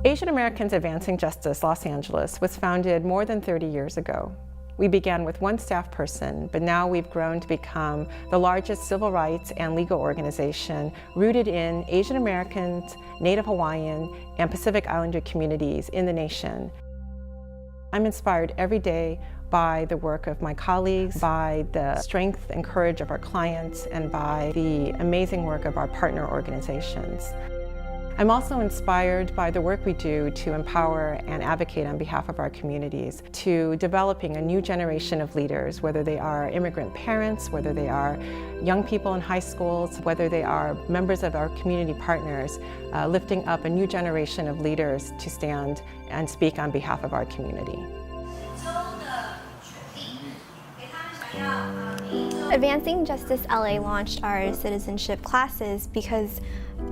Asian Americans Advancing Justice Los Angeles was founded more than 30 years ago. We began with one staff person, but now we've grown to become the largest civil rights and legal organization rooted in Asian Americans, Native Hawaiian, and Pacific Islander communities in the nation. I'm inspired every day by the work of my colleagues, by the strength and courage of our clients, and by the amazing work of our partner organizations. I'm also inspired by the work we do to empower and advocate on behalf of our communities, to developing a new generation of leaders, whether they are immigrant parents, whether they are young people in high schools, whether they are members of our community partners, lifting up a new generation of leaders to stand and speak on behalf of our community. Advancing Justice LA launched our citizenship classes because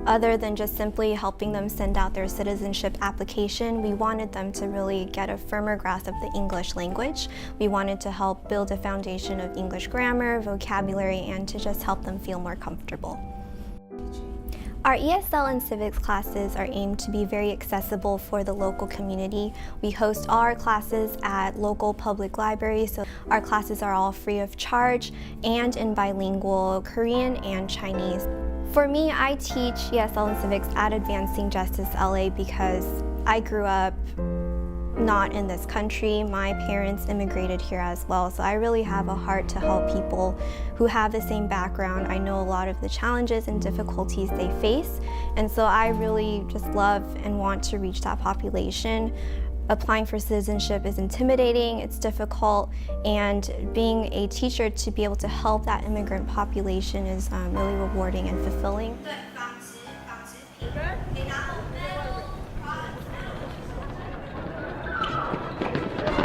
other than just simply helping them send out their citizenship application, we wanted them to really get a firmer grasp of the English language. We wanted to help build a foundation of English grammar, vocabulary, and to just help them feel more comfortable. Our ESL and civics classes are aimed to be very accessible for the local community. We host all our classes at local public libraries, so our classes are all free of charge and in bilingual Korean and Chinese. For me, I teach ESL and civics at Advancing Justice LA because I grew up not in this country. My parents immigrated here as well, so I really have a heart to help people who have the same background. I know a lot of the challenges and difficulties they face, and so I really just love and want to reach that population. Applying for citizenship is intimidating, it's difficult, and being a teacher to be able to help that immigrant population is really rewarding and fulfilling.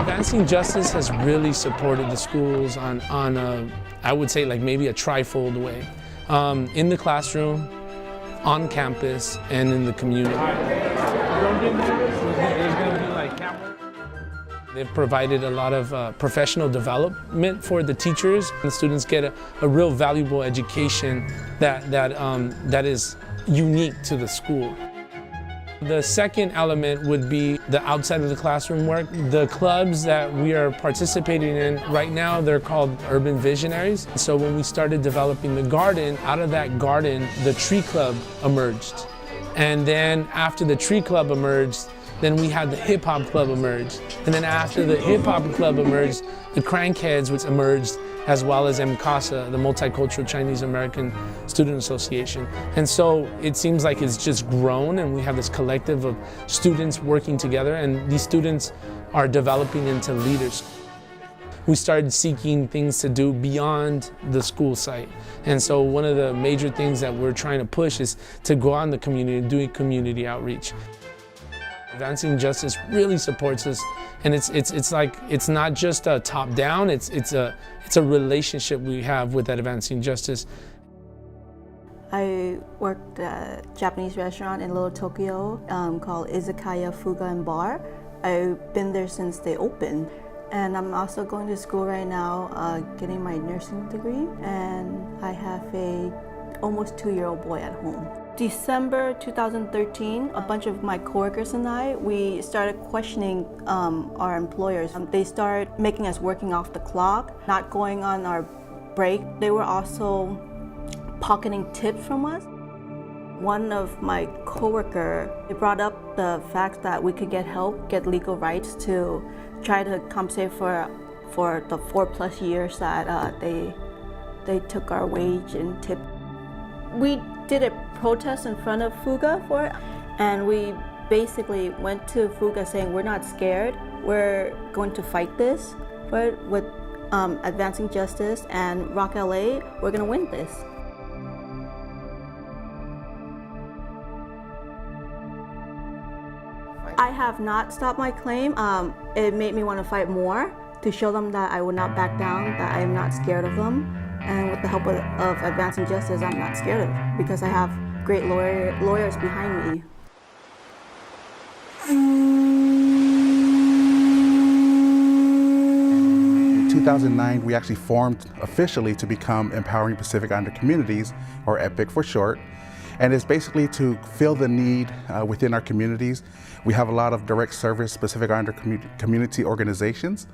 Advancing Justice has really supported the schools on a, I would say, like maybe a trifold way. In the classroom, on campus, and in the community. They've provided a lot of professional development for the teachers. The students get a real valuable education that is unique to the school. The second element would be the outside of the classroom work. The clubs that we are participating in right now, they're called Urban Visionaries. So when we started developing the garden, out of that garden, the tree club emerged. And then after the tree club emerged, then we had the hip hop club emerge. And then after the hip hop club emerged, the Crankheads, which emerged, as well as MCASA, the Multicultural Chinese American Student Association. And so it seems like it's just grown, and we have this collective of students working together, and these students are developing into leaders. We started seeking things to do beyond the school site. And so one of the major things that we're trying to push is to go out in the community, doing community outreach. Advancing Justice really supports us, and it's not just a top-down, it's a relationship we have with that Advancing Justice. I worked at a Japanese restaurant in Little Tokyo called Izakaya Fuga and Bar. I've been there since they opened, and I'm also going to school right now, getting my nursing degree, and I have a almost 2-year-old boy at home. December 2013, a bunch of my coworkers and we started questioning our employers. They started making us working off the clock, not going on our break. They were also pocketing tips from us. One of my coworkers brought up the fact that we could get help, get legal rights to try to compensate for the 4+ years that they took our wage and tip. We did a protest in front of Fuga for it, and we basically went to Fuga saying we're not scared, we're going to fight this for it with Advancing Justice and Rock LA, we're going to win this. I have not stopped my claim. It made me want to fight more to show them that I would not back down, that I am not scared of them. And with the help of Advancing Justice, I'm not scared of it because I have great lawyers behind me. In 2009, we actually formed officially to become Empowering Pacific Islander Communities, or EPIC for short. And it's basically to fill the need within our communities. We have a lot of direct service Pacific Islander community organizations,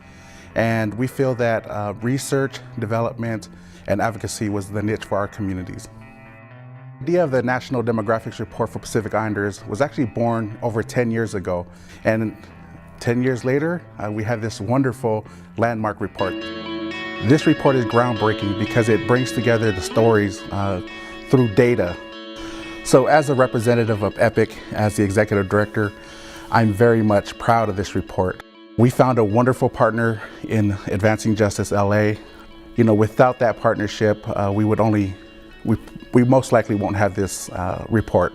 and we feel that research, development, and advocacy was the niche for our communities. The idea of the National Demographics Report for Pacific Islanders was actually born over 10 years ago. And 10 years later, we have this wonderful landmark report. This report is groundbreaking because it brings together the stories through data. So as a representative of EPIC, as the executive director, I'm very much proud of this report. We found a wonderful partner in Advancing Justice LA. You know, without that partnership, we most likely won't have this report.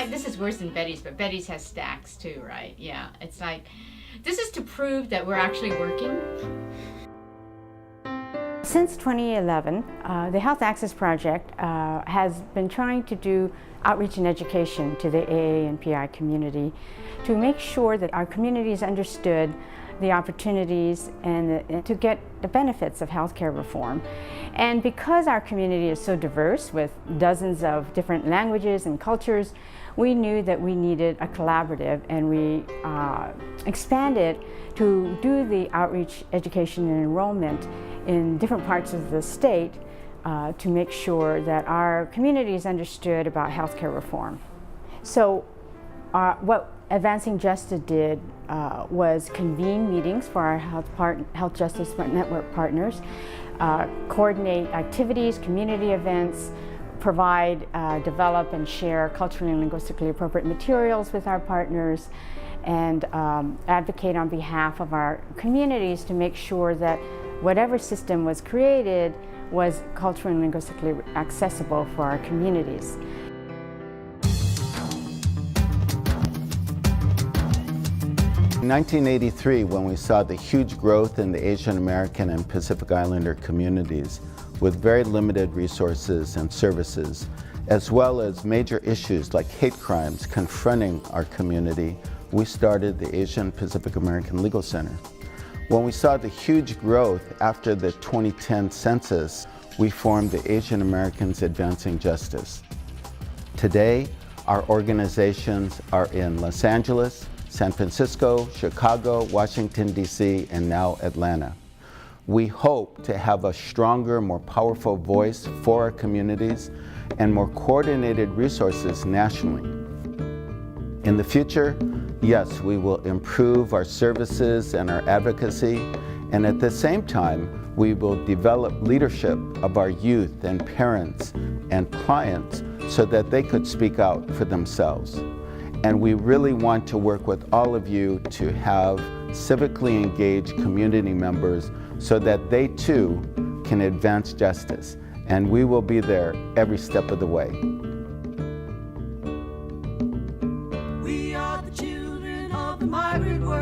This is worse than Betty's, but Betty's has stacks too, right? Yeah, it's like, this is to prove that we're actually working. Since 2011, the Health Access Project has been trying to do outreach and education to the AA and PI community to make sure that our communities understood the opportunities and to get the benefits of healthcare reform. And because our community is so diverse with dozens of different languages and cultures, we knew that we needed a collaborative, and we expanded to do the outreach, education, and enrollment in different parts of the state to make sure that our communities understood about healthcare reform. So what Advancing Justice did was convene meetings for our Health Justice Network partners, coordinate activities, community events, provide, develop, and share culturally and linguistically appropriate materials with our partners, and advocate on behalf of our communities to make sure that whatever system was created was culturally and linguistically accessible for our communities. In 1983, when we saw the huge growth in the Asian American and Pacific Islander communities with very limited resources and services, as well as major issues like hate crimes confronting our community, we started the Asian Pacific American Legal Center. When we saw the huge growth after the 2010 census, we formed the Asian Americans Advancing Justice. Today, our organizations are in Los Angeles, San Francisco, Chicago, Washington, D.C., and now Atlanta. We hope to have a stronger, more powerful voice for our communities and more coordinated resources nationally. In the future, yes, we will improve our services and our advocacy, and at the same time, we will develop leadership of our youth and parents and clients so that they could speak out for themselves. And we really want to work with all of you to have civically engaged community members so that they too can advance justice. And we will be there every step of the way. We are the children of the migrant world.